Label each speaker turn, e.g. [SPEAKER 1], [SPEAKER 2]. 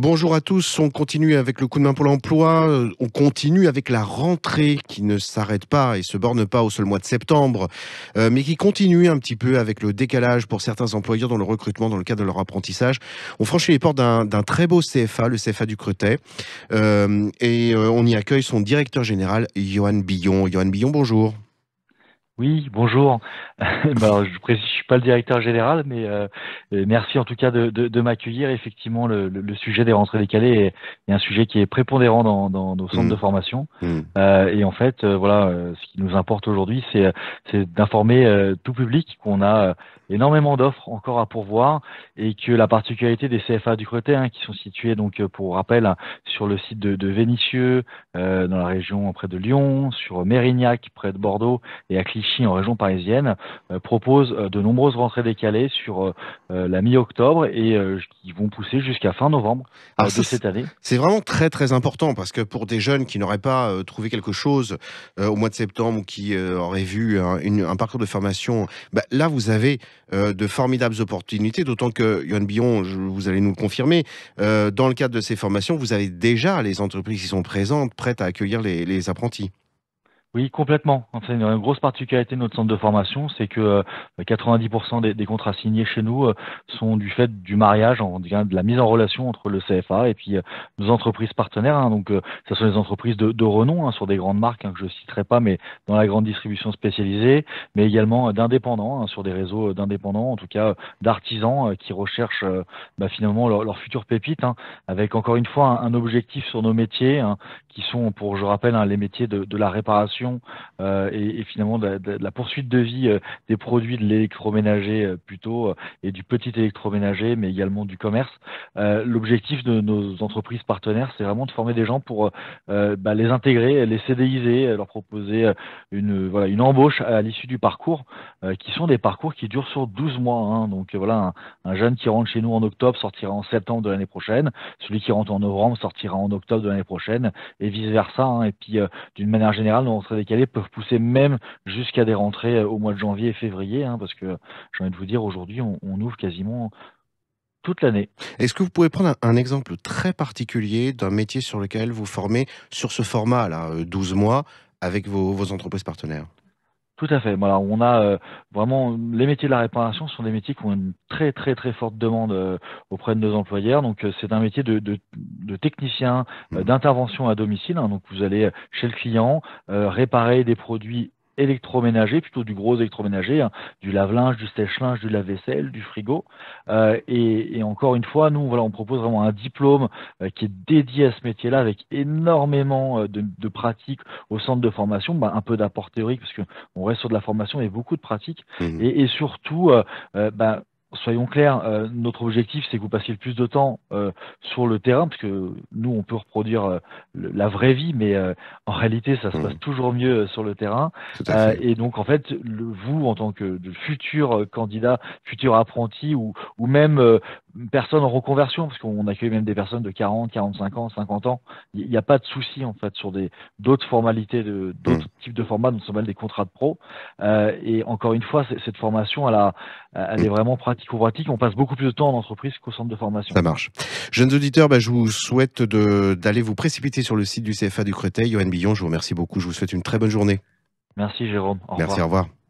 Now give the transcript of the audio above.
[SPEAKER 1] Bonjour à tous, on continue avec le coup de main pour l'emploi, on continue avec la rentrée qui ne s'arrête pas et se borne pas au seul mois de septembre, mais qui continue un petit peu avec le décalage pour certains employeurs dans le recrutement dans le cadre de leur apprentissage. On franchit les portes d'un très beau CFA, le CFA du Cretet, on y accueille son directeur général, Johan Billon. Johan Billon, bonjour.
[SPEAKER 2] Oui, bonjour. Alors, je précise, je suis pas le directeur général, mais merci en tout cas de m'accueillir. Effectivement, le sujet des rentrées décalées est un sujet qui est prépondérant dans nos centres de
[SPEAKER 1] Mmh,
[SPEAKER 2] formation.
[SPEAKER 1] mmh.
[SPEAKER 2] Et en fait, voilà, ce qui nous importe aujourd'hui, c'est d'informer tout public qu'on a énormément d'offres encore à pourvoir et que la particularité des CFA du Cretet, hein, qui sont situés donc pour rappel hein, sur le site de Vénissieux, dans la région près de Lyon, sur Mérignac près de Bordeaux et à Clichy en région parisienne, propose de nombreuses rentrées décalées sur la mi-octobre et qui vont pousser jusqu'à fin novembre
[SPEAKER 1] Alors
[SPEAKER 2] de
[SPEAKER 1] ça,
[SPEAKER 2] cette année.
[SPEAKER 1] c'est vraiment très, très important parce que pour des jeunes qui n'auraient pas, trouvé quelque chose, au mois de septembre ou qui, auraient vu un parcours de formation, bah, là, vous avez, de formidables opportunités, d'autant que, Yoann Billon, vous allez nous le confirmer, dans le cadre de ces formations, vous avez déjà les entreprises qui sont présentes, prêtes à accueillir les apprentis.
[SPEAKER 2] Oui, complètement. Enfin, une grosse particularité de notre centre de formation, c'est que 90% des contrats signés chez nous sont du fait du mariage, on dirait de la mise en relation entre le CFA et puis nos entreprises partenaires. Hein. Donc, ce sont des entreprises de renom hein, sur des grandes marques hein, que je citerai pas, mais dans la grande distribution spécialisée, mais également d'indépendants hein, sur des réseaux d'indépendants, en tout cas d'artisans qui recherchent finalement leur future pépite, hein, avec encore une fois un objectif sur nos métiers hein, qui sont, pour je rappelle, hein, les métiers de la réparation et finalement de la poursuite de vie des produits de l'électroménager plutôt et du petit électroménager, mais également du commerce. L'objectif de nos entreprises partenaires, c'est vraiment de former des gens pour les intégrer, les CDIser, leur proposer voilà, une embauche à l'issue du parcours, qui sont des parcours qui durent sur 12 mois. Hein. Donc voilà, un jeune qui rentre chez nous en octobre sortira en septembre de l'année prochaine, celui qui rentre en novembre sortira en octobre de l'année prochaine, et vice-versa. Hein. Et puis, d'une manière générale, nos rentrées décalées peuvent pousser même jusqu'à des rentrées au mois de janvier et février, hein, parce que j'ai envie de vous dire, aujourd'hui, on ouvre quasiment toute l'année.
[SPEAKER 1] Est-ce que vous pouvez prendre un exemple très particulier d'un métier sur lequel vous formez sur ce format-là, 12 mois avec vos entreprises partenaires?
[SPEAKER 2] Tout à fait. Voilà, on a vraiment les métiers de la réparation sont des métiers qui ont une très très très forte demande auprès de nos employeurs. Donc c'est un métier de technicien
[SPEAKER 1] Mmh.
[SPEAKER 2] d'intervention à domicile. Hein. Donc vous allez chez le client réparer des produits électroménagers, plutôt du gros électroménager, hein, du lave-linge, du sèche-linge, du lave-vaisselle, du frigo. Et encore une fois, nous voilà, on propose vraiment un diplôme qui est dédié à ce métier-là avec énormément de pratiques au centre de formation, un peu d'apport théorique parce que on reste sur de la formation et beaucoup de pratique.
[SPEAKER 1] Mmh.
[SPEAKER 2] Et surtout, soyons clairs, notre objectif, c'est que vous passiez le plus de temps sur le terrain, parce que nous, on peut reproduire la vraie vie, mais en réalité, ça se passe
[SPEAKER 1] Mmh.
[SPEAKER 2] toujours mieux sur le terrain.
[SPEAKER 1] Tout à fait.
[SPEAKER 2] Et donc, en fait, vous, en tant que de futur candidat, futur apprenti, ou même personne en reconversion, parce qu'on accueille même des personnes de 40, 45 ans, 50 ans, il n'y a pas de souci, en fait, sur d'autres formalités,
[SPEAKER 1] Mmh.
[SPEAKER 2] d'autres types de formats, dont ce sont des contrats de pro. Et encore une fois, cette formation, elle
[SPEAKER 1] Mmh.
[SPEAKER 2] est vraiment pratico-pratique. On passe beaucoup plus de temps en entreprise qu'au centre de formation.
[SPEAKER 1] Ça marche. Jeunes auditeurs, bah, je vous souhaite d'aller vous précipiter sur le site du CFA du Créteil. Johan Billon, je vous remercie beaucoup. Je vous souhaite une très bonne journée.
[SPEAKER 2] Merci Jérôme. Au
[SPEAKER 1] Merci, au
[SPEAKER 2] revoir.
[SPEAKER 1] revoir.